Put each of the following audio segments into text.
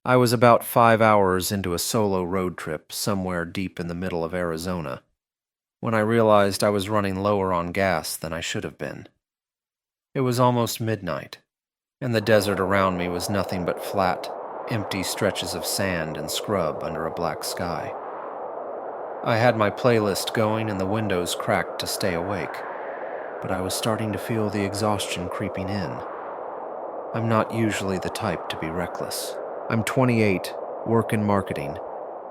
I was about 5 hours into a solo road trip somewhere deep in the middle of Arizona when I realized I was running lower on gas than I should have been. It was almost midnight, and the desert around me was nothing but flat, empty stretches of sand and scrub under a black sky. I had my playlist going and the windows cracked to stay awake, but I was starting to feel the exhaustion creeping in. I'm not usually the type to be reckless. I'm 28, work in marketing,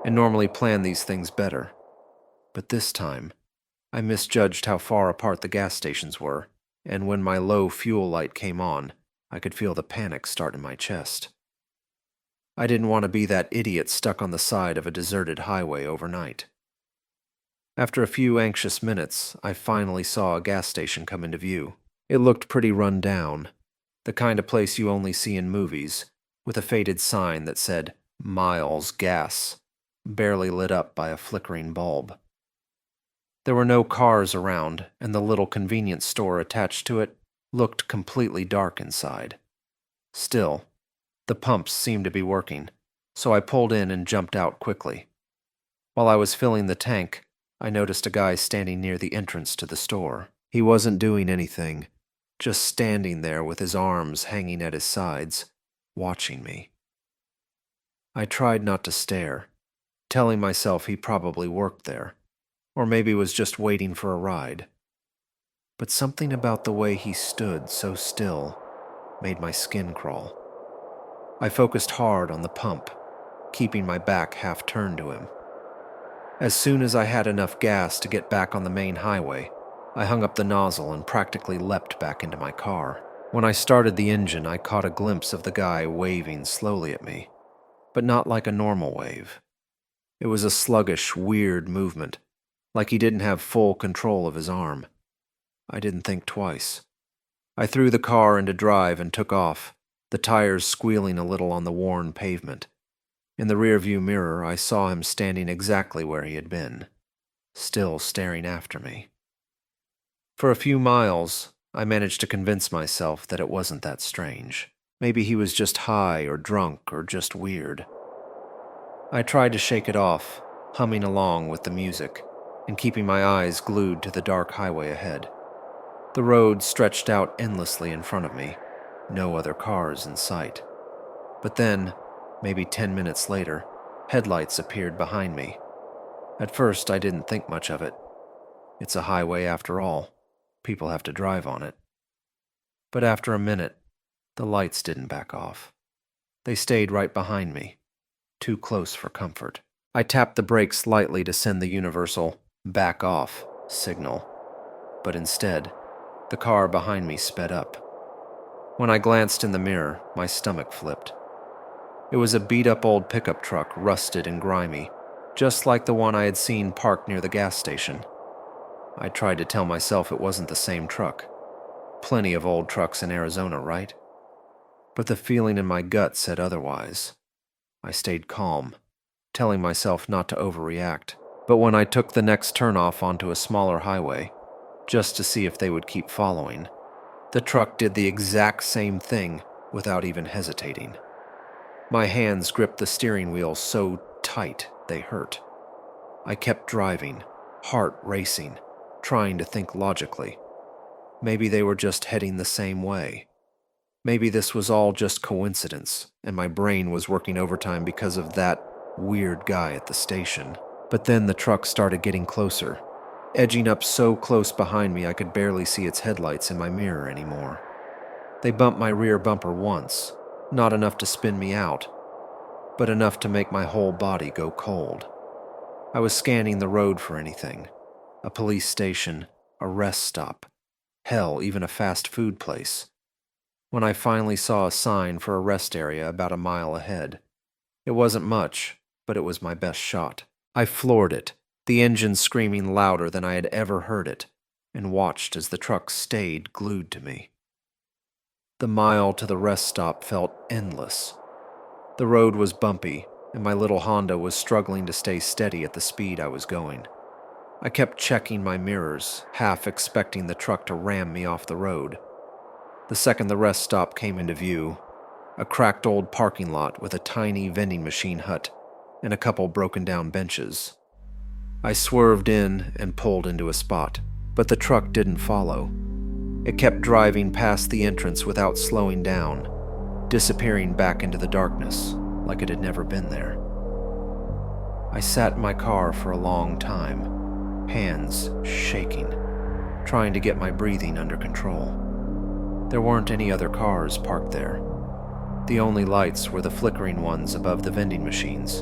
and normally plan these things better. But this time, I misjudged how far apart the gas stations were, and when my low fuel light came on, I could feel the panic start in my chest. I didn't want to be that idiot stuck on the side of a deserted highway overnight. After a few anxious minutes, I finally saw a gas station come into view. It looked pretty run down, the kind of place you only see in movies, with a faded sign that said, Miles Gas, barely lit up by a flickering bulb. There were no cars around, and the little convenience store attached to it looked completely dark inside. Still, the pumps seemed to be working, so I pulled in and jumped out quickly. While I was filling the tank, I noticed a guy standing near the entrance to the store. He wasn't doing anything, just standing there with his arms hanging at his sides, watching me. I tried not to stare, telling myself he probably worked there, or maybe was just waiting for a ride. But something about the way he stood so still made my skin crawl. I focused hard on the pump, keeping my back half turned to him. As soon as I had enough gas to get back on the main highway, I hung up the nozzle and practically leapt back into my car. When I started the engine, I caught a glimpse of the guy waving slowly at me, but not like a normal wave. It was a sluggish, weird movement, like he didn't have full control of his arm. I didn't think twice. I threw the car into drive and took off, the tires squealing a little on the worn pavement. In the rearview mirror, I saw him standing exactly where he had been, still staring after me. For a few miles, I managed to convince myself that it wasn't that strange. Maybe he was just high or drunk or just weird. I tried to shake it off, humming along with the music and keeping my eyes glued to the dark highway ahead. The road stretched out endlessly in front of me, no other cars in sight. But then, maybe 10 minutes later, headlights appeared behind me. At first, I didn't think much of it. It's a highway after all. People have to drive on it. But after a minute, the lights didn't back off. They stayed right behind me, too close for comfort. I tapped the brakes lightly to send the universal "back off" signal, but instead, the car behind me sped up. When I glanced in the mirror, my stomach flipped. It was a beat-up old pickup truck, rusted and grimy, just like the one I had seen parked near the gas station. I tried to tell myself it wasn't the same truck. Plenty of old trucks in Arizona, right? But the feeling in my gut said otherwise. I stayed calm, telling myself not to overreact. But when I took the next turnoff onto a smaller highway, just to see if they would keep following, the truck did the exact same thing without even hesitating. My hands gripped the steering wheel so tight they hurt. I kept driving, heart racing, trying to think logically. Maybe they were just heading the same way. Maybe this was all just coincidence, and my brain was working overtime because of that weird guy at the station. But then the truck started getting closer, edging up so close behind me I could barely see its headlights in my mirror anymore. They bumped my rear bumper once, not enough to spin me out, but enough to make my whole body go cold. I was scanning the road for anything. A police station, a rest stop, hell, even a fast food place. When I finally saw a sign for a rest area about a mile ahead. It wasn't much, but it was my best shot. I floored it, the engine screaming louder than I had ever heard it, and watched as the truck stayed glued to me. The mile to the rest stop felt endless. The road was bumpy, and my little Honda was struggling to stay steady at the speed I was going. I kept checking my mirrors, half expecting the truck to ram me off the road. The second the rest stop came into view, a cracked old parking lot with a tiny vending machine hut and a couple broken down benches. I swerved in and pulled into a spot, but the truck didn't follow. It kept driving past the entrance without slowing down, disappearing back into the darkness like it had never been there. I sat in my car for a long time, hands shaking, trying to get my breathing under control. There weren't any other cars parked there. The only lights were the flickering ones above the vending machines.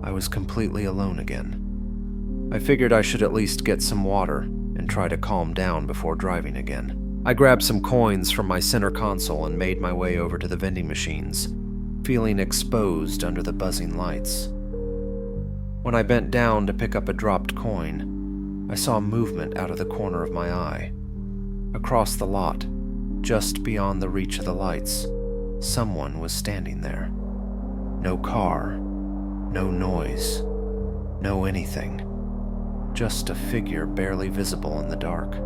I was completely alone again. I figured I should at least get some water and try to calm down before driving again. I grabbed some coins from my center console and made my way over to the vending machines, feeling exposed under the buzzing lights. When I bent down to pick up a dropped coin, I saw movement out of the corner of my eye. Across the lot, just beyond the reach of the lights, someone was standing there. No car, no noise, no anything. Just a figure barely visible in the dark.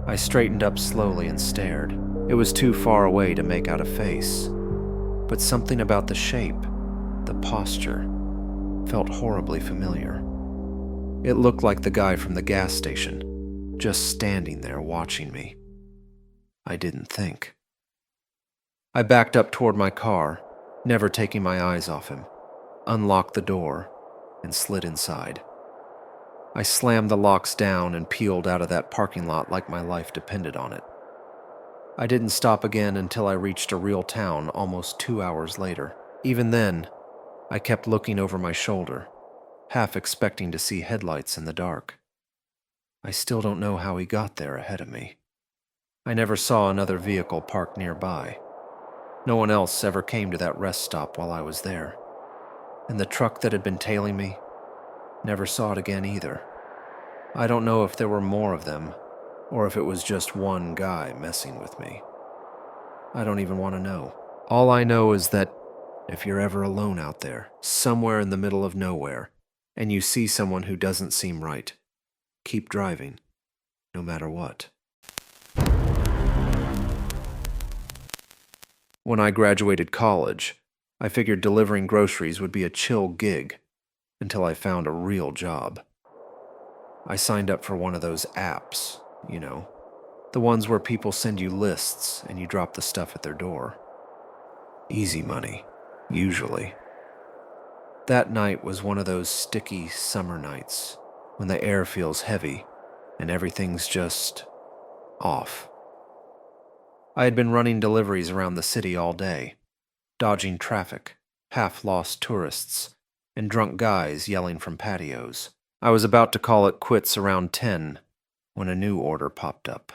I straightened up slowly and stared. It was too far away to make out a face, but something about the shape, the posture, felt horribly familiar. It looked like the guy from the gas station, just standing there watching me. I didn't think. I backed up toward my car, never taking my eyes off him, unlocked the door, and slid inside. I slammed the locks down and peeled out of that parking lot like my life depended on it. I didn't stop again until I reached a real town almost 2 hours later. Even then, I kept looking over my shoulder, half expecting to see headlights in the dark. I still don't know how he got there ahead of me. I never saw another vehicle parked nearby. No one else ever came to that rest stop while I was there. And the truck that had been tailing me, never saw it again either. I don't know if there were more of them, or if it was just one guy messing with me. I don't even want to know. All I know is that if you're ever alone out there, somewhere in the middle of nowhere, and you see someone who doesn't seem right, keep driving, no matter what. When I graduated college, I figured delivering groceries would be a chill gig until I found a real job. I signed up for one of those apps, the ones where people send you lists and you drop the stuff at their door. Easy money, usually. That night was one of those sticky summer nights when the air feels heavy and everything's just off. I had been running deliveries around the city all day, dodging traffic, half-lost tourists, and drunk guys yelling from patios. I was about to call it quits around 10 when a new order popped up.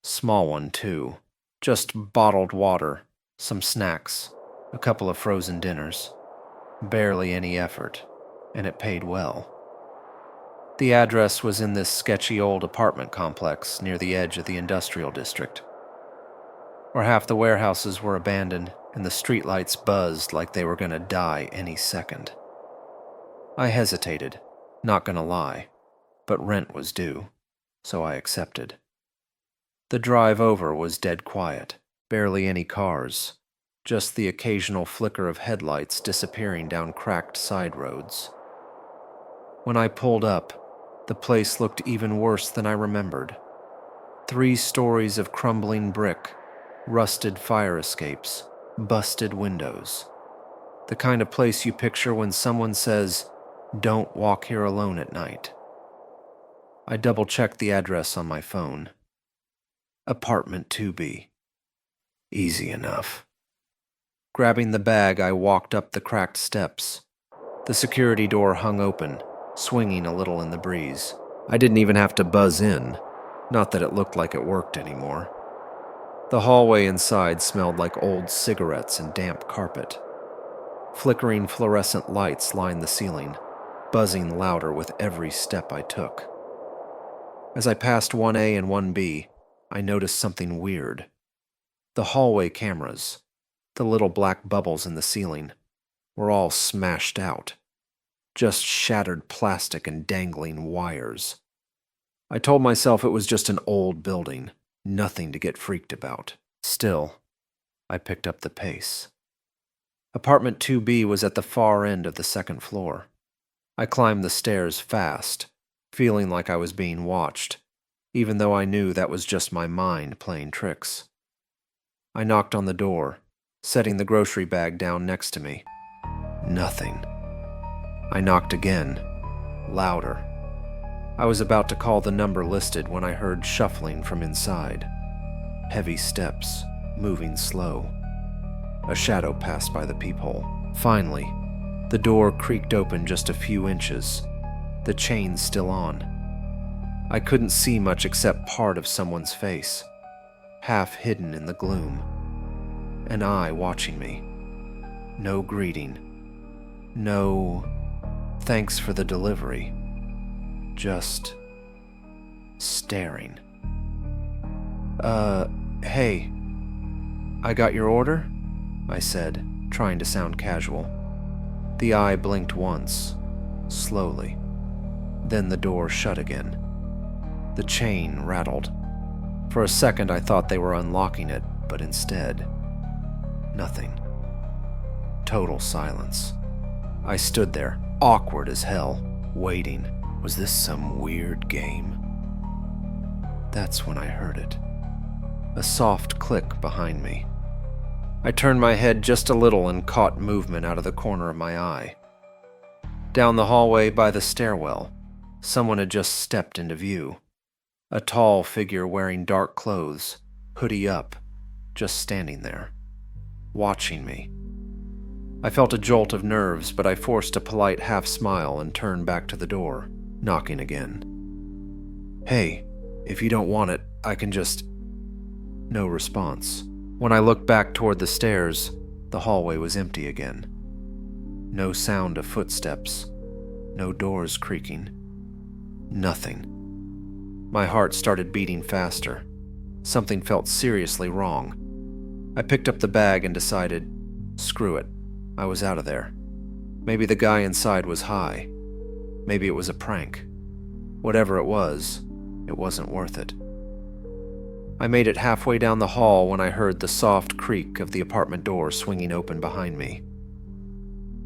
Small one, too. Just bottled water, some snacks, a couple of frozen dinners. Barely any effort, and it paid well. The address was in this sketchy old apartment complex near the edge of the industrial district, where half the warehouses were abandoned and the streetlights buzzed like they were going to die any second. I hesitated, not gonna lie, but rent was due, so I accepted. The drive over was dead quiet, barely any cars, just the occasional flicker of headlights disappearing down cracked side roads. When I pulled up, the place looked even worse than I remembered. 3 stories of crumbling brick, rusted fire escapes, busted windows. The kind of place you picture when someone says, "Don't walk here alone at night." I double-checked the address on my phone. Apartment 2B. Easy enough. Grabbing the bag, I walked up the cracked steps. The security door hung open, swinging a little in the breeze. I didn't even have to buzz in, not that it looked like it worked anymore. The hallway inside smelled like old cigarettes and damp carpet. Flickering fluorescent lights lined the ceiling, buzzing louder with every step I took. As I passed 1A and 1B, I noticed something weird. The hallway cameras, the little black bubbles in the ceiling, were all smashed out. Just shattered plastic and dangling wires. I told myself it was just an old building, nothing to get freaked about. Still, I picked up the pace. Apartment 2B was at the far end of the second floor. I climbed the stairs fast, feeling like I was being watched, even though I knew that was just my mind playing tricks. I knocked on the door, setting the grocery bag down next to me. Nothing. I knocked again, louder. I was about to call the number listed when I heard shuffling from inside. Heavy steps, moving slow. A shadow passed by the peephole. Finally, the door creaked open just a few inches, the chain still on. I couldn't see much except part of someone's face, half hidden in the gloom. An eye watching me. No greeting. No thanks for the delivery. Just staring. Hey, I got your order? I said, trying to sound casual. The eye blinked once, slowly. Then the door shut again. The chain rattled. For a second I thought they were unlocking it, but instead, nothing. Total silence. I stood there, awkward as hell, waiting. Was this some weird game? That's when I heard it. A soft click behind me. I turned my head just a little and caught movement out of the corner of my eye. Down the hallway by the stairwell, someone had just stepped into view. A tall figure wearing dark clothes, hoodie up, just standing there, watching me. I felt a jolt of nerves, but I forced a polite half-smile and turned back to the door, knocking again. Hey, if you don't want it, I can just... No response. When I looked back toward the stairs, the hallway was empty again. No sound of footsteps, no doors creaking. Nothing. My heart started beating faster. Something felt seriously wrong. I picked up the bag and decided, screw it, I was out of there. Maybe the guy inside was high. Maybe it was a prank. Whatever it wasn't worth it. I made it halfway down the hall when I heard the soft creak of the apartment door swinging open behind me.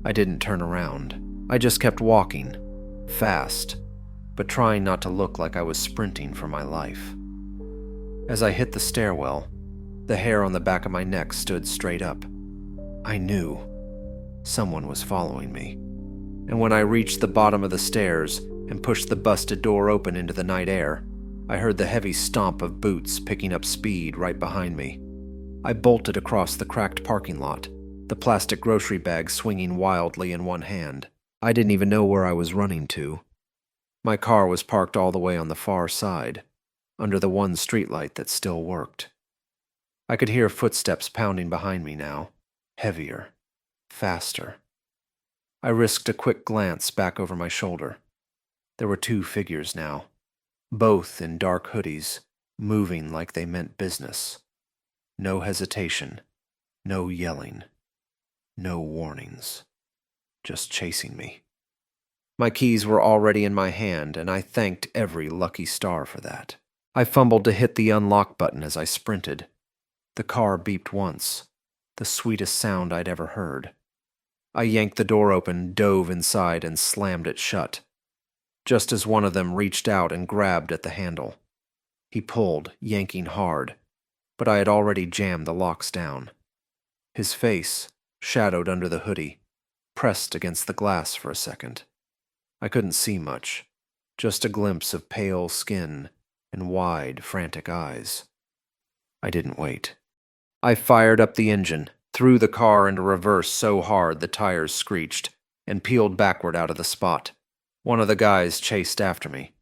I didn't turn around. I just kept walking, fast, but trying not to look like I was sprinting for my life. As I hit the stairwell, the hair on the back of my neck stood straight up. I knew someone was following me. And when I reached the bottom of the stairs and pushed the busted door open into the night air, I heard the heavy stomp of boots picking up speed right behind me. I bolted across the cracked parking lot, the plastic grocery bag swinging wildly in one hand. I didn't even know where I was running to. My car was parked all the way on the far side, under the one streetlight that still worked. I could hear footsteps pounding behind me now, heavier, faster. I risked a quick glance back over my shoulder. There were two figures now, both in dark hoodies, moving like they meant business. No hesitation, no yelling, no warnings, just chasing me. My keys were already in my hand, and I thanked every lucky star for that. I fumbled to hit the unlock button as I sprinted. The car beeped once, the sweetest sound I'd ever heard. I yanked the door open, dove inside, and slammed it shut, just as one of them reached out and grabbed at the handle. He pulled, yanking hard, but I had already jammed the locks down. His face, shadowed under the hoodie, pressed against the glass for a second. I couldn't see much, just a glimpse of pale skin and wide, frantic eyes. I didn't wait. I fired up the engine, threw the car into reverse so hard the tires screeched, and peeled backward out of the spot. One of the guys chased after me,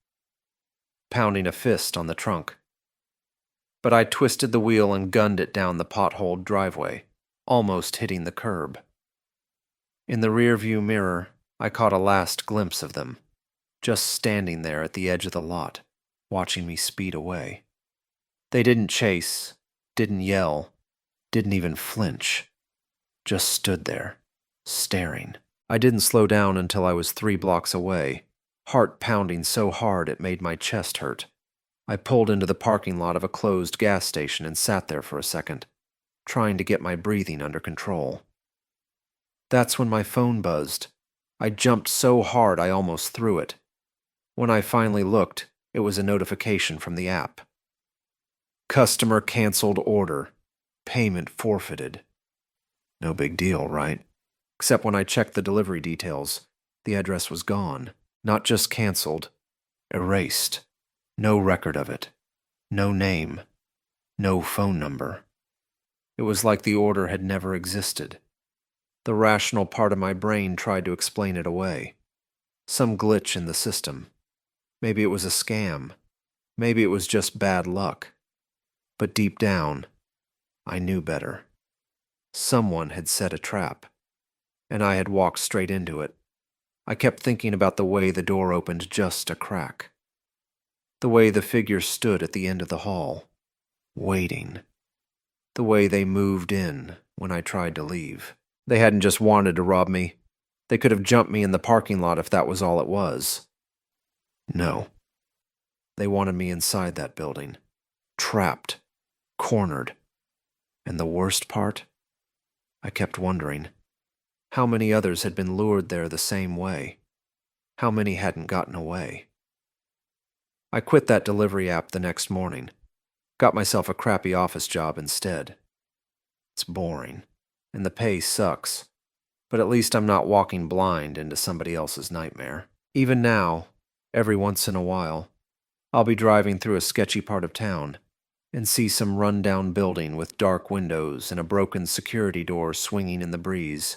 pounding a fist on the trunk. But I twisted the wheel and gunned it down the potholed driveway, almost hitting the curb. In the rearview mirror, I caught a last glimpse of them, just standing there at the edge of the lot, watching me speed away. They didn't chase, didn't yell, didn't even flinch, just stood there, staring. I didn't slow down until I was 3 blocks away, heart pounding so hard it made my chest hurt. I pulled into the parking lot of a closed gas station and sat there for a second. trying to get my breathing under control. That's when my phone buzzed. I jumped so hard I almost threw it. When I finally looked, it was a notification from the app. Customer canceled order. Payment forfeited. No big deal, right? Except when I checked the delivery details, the address was gone. Not just canceled, erased. No record of it. No name. No phone number. It was like the order had never existed. The rational part of my brain tried to explain it away. Some glitch in the system. Maybe it was a scam. Maybe it was just bad luck. But deep down, I knew better. Someone had set a trap, and I had walked straight into it. I kept thinking about the way the door opened just a crack. The way the figure stood at the end of the hall, waiting. The way they moved in when I tried to leave. They hadn't just wanted to rob me. They could have jumped me in the parking lot if that was all it was. No. They wanted me inside that building. Trapped. Cornered. And the worst part? I kept wondering. How many others had been lured there the same way? How many hadn't gotten away? I quit that delivery app the next morning. Got myself a crappy office job instead. It's boring, and the pay sucks, but at least I'm not walking blind into somebody else's nightmare. Even now, every once in a while, I'll be driving through a sketchy part of town and see some run-down building with dark windows and a broken security door swinging in the breeze.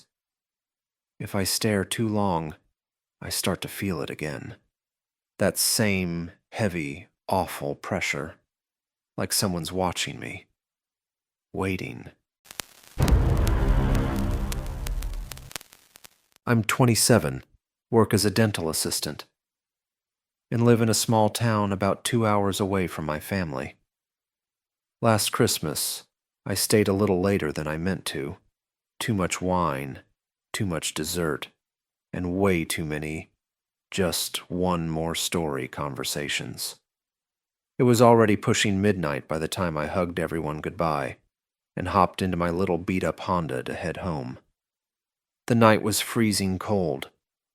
If I stare too long, I start to feel it again. That same heavy, awful pressure. Like someone's watching me. Waiting. I'm 27, work as a dental assistant, and live in a small town about 2 hours away from my family. Last Christmas, I stayed a little later than I meant to. Too much wine, too much dessert, and way too many just one more story conversations. It was already pushing midnight by the time I hugged everyone goodbye and hopped into my little beat-up Honda to head home. The night was freezing cold,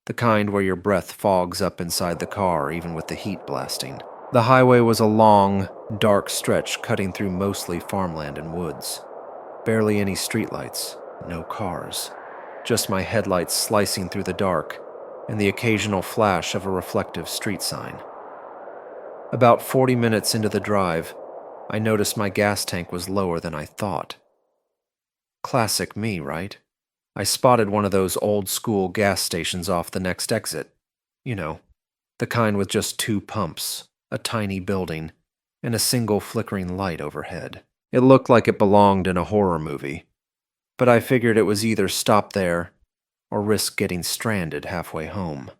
the kind where your breath fogs up inside the car even with the heat blasting. The highway was a long, dark stretch cutting through mostly farmland and woods. Barely any streetlights, no cars. Just my headlights slicing through the dark and the occasional flash of a reflective street sign. About 40 minutes into the drive, I noticed my gas tank was lower than I thought. Classic me, right? I spotted one of those old-school gas stations off the next exit. You know, the kind with just 2 pumps, a tiny building, and a single flickering light overhead. It looked like it belonged in a horror movie, but I figured it was either stop there or risk getting stranded halfway home.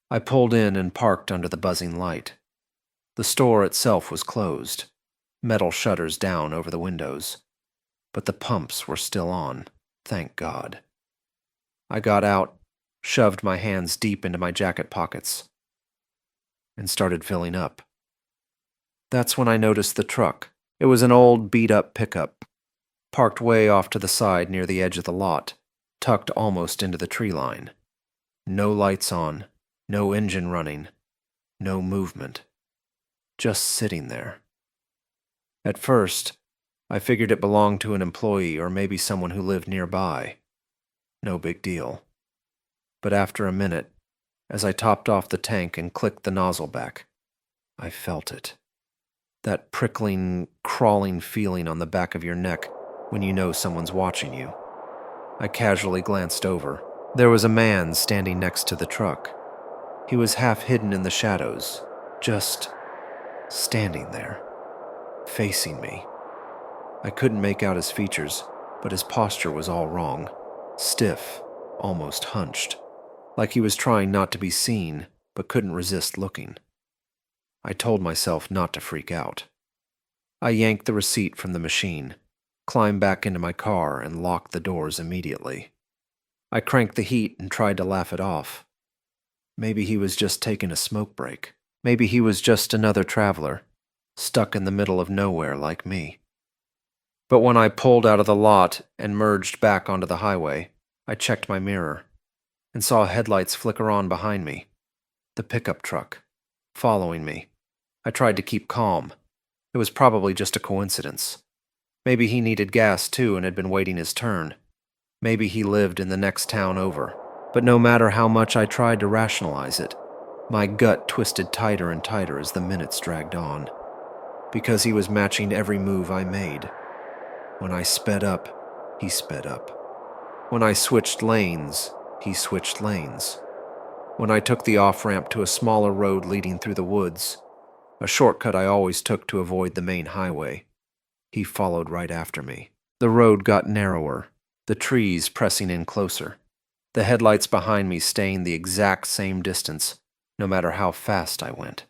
I pulled in and parked under the buzzing light. The store itself was closed, metal shutters down over the windows, but the pumps were still on, thank God. I got out, shoved my hands deep into my jacket pockets, and started filling up. That's when I noticed the truck. It was an old, beat-up pickup, parked way off to the side near the edge of the lot, tucked almost into the tree line. No lights on, no engine running, no movement. Just sitting there. At first, I figured it belonged to an employee or maybe someone who lived nearby. No big deal. But after a minute, as I topped off the tank and clicked the nozzle back, I felt it. That prickling, crawling feeling on the back of your neck when you know someone's watching you. I casually glanced over. There was a man standing next to the truck. He was half hidden in the shadows, just standing there, facing me. I couldn't make out his features, but his posture was all wrong. Stiff, almost hunched, like he was trying not to be seen, but couldn't resist looking. I told myself not to freak out. I yanked the receipt from the machine, climbed back into my car, and locked the doors immediately. I cranked the heat and tried to laugh it off. Maybe he was just taking a smoke break. Maybe he was just another traveler, stuck in the middle of nowhere like me. But when I pulled out of the lot and merged back onto the highway, I checked my mirror and saw headlights flicker on behind me. The pickup truck, following me. I tried to keep calm. It was probably just a coincidence. Maybe he needed gas too and had been waiting his turn. Maybe he lived in the next town over. But no matter how much I tried to rationalize it, my gut twisted tighter and tighter as the minutes dragged on. Because he was matching every move I made. When I sped up, he sped up. When I switched lanes, he switched lanes. When I took the off-ramp to a smaller road leading through the woods, a shortcut I always took to avoid the main highway, he followed right after me. The road got narrower, the trees pressing in closer, the headlights behind me staying the exact same distance, no matter how fast I went.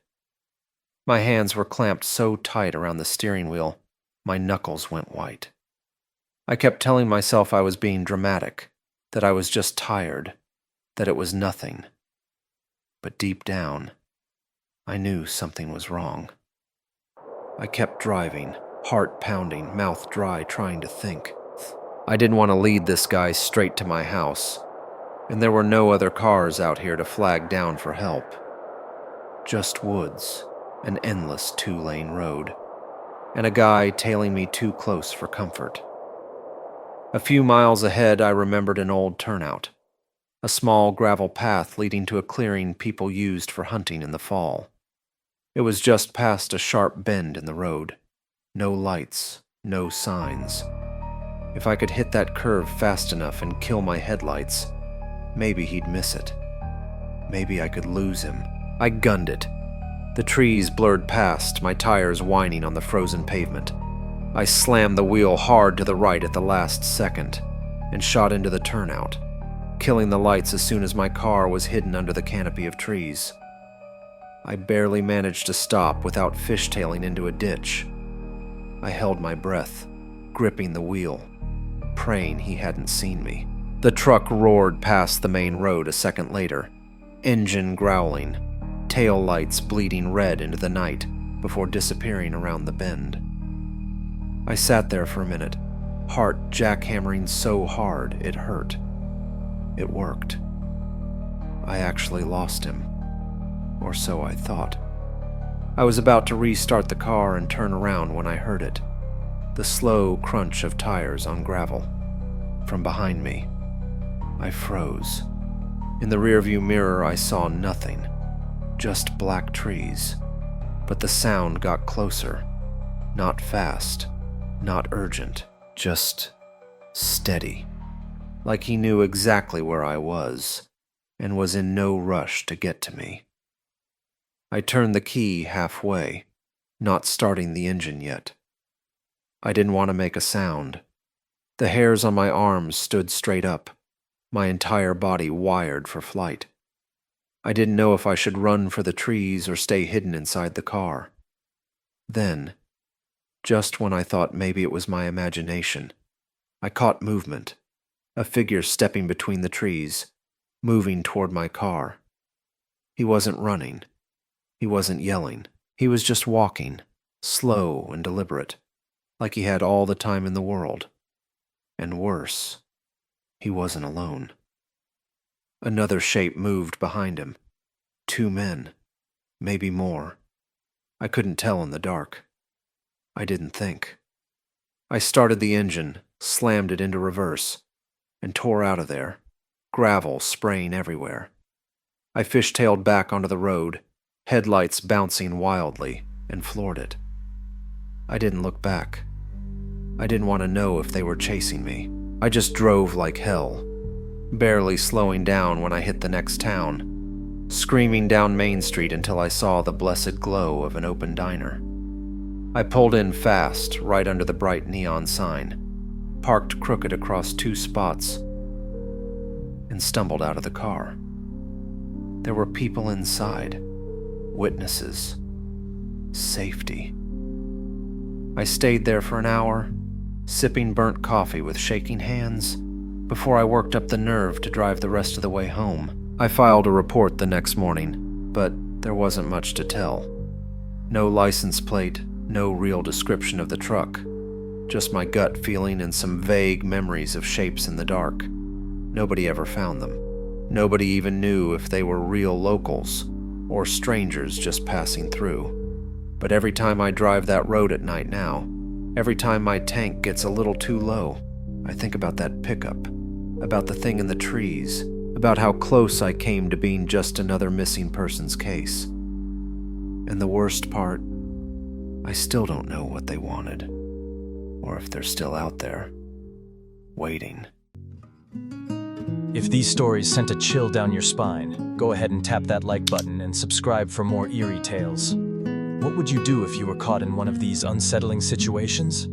My hands were clamped so tight around the steering wheel, my knuckles went white. I kept telling myself I was being dramatic, that I was just tired, that it was nothing. But deep down, I knew something was wrong. I kept driving, heart pounding, mouth dry, trying to think. I didn't want to lead this guy straight to my house, and there were no other cars out here to flag down for help. Just woods, an endless 2-lane road, and a guy tailing me too close for comfort. A few miles ahead, I remembered an old turnout, a small gravel path leading to a clearing people used for hunting in the fall. It was just past a sharp bend in the road. No lights, no signs. If I could hit that curve fast enough and kill my headlights, maybe he'd miss it. Maybe I could lose him. I gunned it. The trees blurred past, my tires whining on the frozen pavement. I slammed the wheel hard to the right at the last second and shot into the turnout, killing the lights as soon as my car was hidden under the canopy of trees. I barely managed to stop without fishtailing into a ditch. I held my breath, gripping the wheel, praying he hadn't seen me. The truck roared past the main road a second later, engine growling, tail lights bleeding red into the night before disappearing around the bend. I sat there for a minute, heart jackhammering so hard it hurt. It worked. I actually lost him. Or so I thought. I was about to restart the car and turn around when I heard it. The slow crunch of tires on gravel. From behind me. I froze. In the rearview mirror I saw nothing. Just black trees. But the sound got closer. Not fast. Not urgent. Just steady. Like he knew exactly where I was, and was in no rush to get to me. I turned the key halfway, not starting the engine yet. I didn't want to make a sound. The hairs on my arms stood straight up, my entire body wired for flight. I didn't know if I should run for the trees or stay hidden inside the car. Then, just when I thought maybe it was my imagination, I caught movement, a figure stepping between the trees, moving toward my car. He wasn't running. He wasn't yelling. He was just walking, slow and deliberate, like he had all the time in the world. And worse, he wasn't alone. Another shape moved behind him. 2 men, maybe more. I couldn't tell in the dark. I didn't think. I started the engine, slammed it into reverse, and tore out of there, gravel spraying everywhere. I fishtailed back onto the road, headlights bouncing wildly, and floored it. I didn't look back. I didn't want to know if they were chasing me. I just drove like hell, barely slowing down when I hit the next town, screaming down Main Street until I saw the blessed glow of an open diner. I pulled in fast, right under the bright neon sign, parked crooked across 2 spots, and stumbled out of the car. There were people inside. Witnesses. Safety. I stayed there for an hour, sipping burnt coffee with shaking hands, before I worked up the nerve to drive the rest of the way home. I filed a report the next morning, but there wasn't much to tell. No license plate, no real description of the truck. Just my gut feeling and some vague memories of shapes in the dark. Nobody ever found them. Nobody even knew if they were real locals or strangers just passing through. But every time I drive that road at night now, every time my tank gets a little too low, I think about that pickup, about the thing in the trees, about how close I came to being just another missing person's case. And the worst part, I still don't know what they wanted, or if they're still out there, waiting. If these stories sent a chill down your spine, go ahead and tap that like button and subscribe for more eerie tales. What would you do if you were caught in one of these unsettling situations?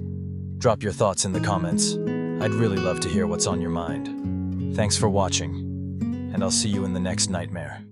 Drop your thoughts in the comments. I'd really love to hear what's on your mind. Thanks for watching, and I'll see you in the next nightmare.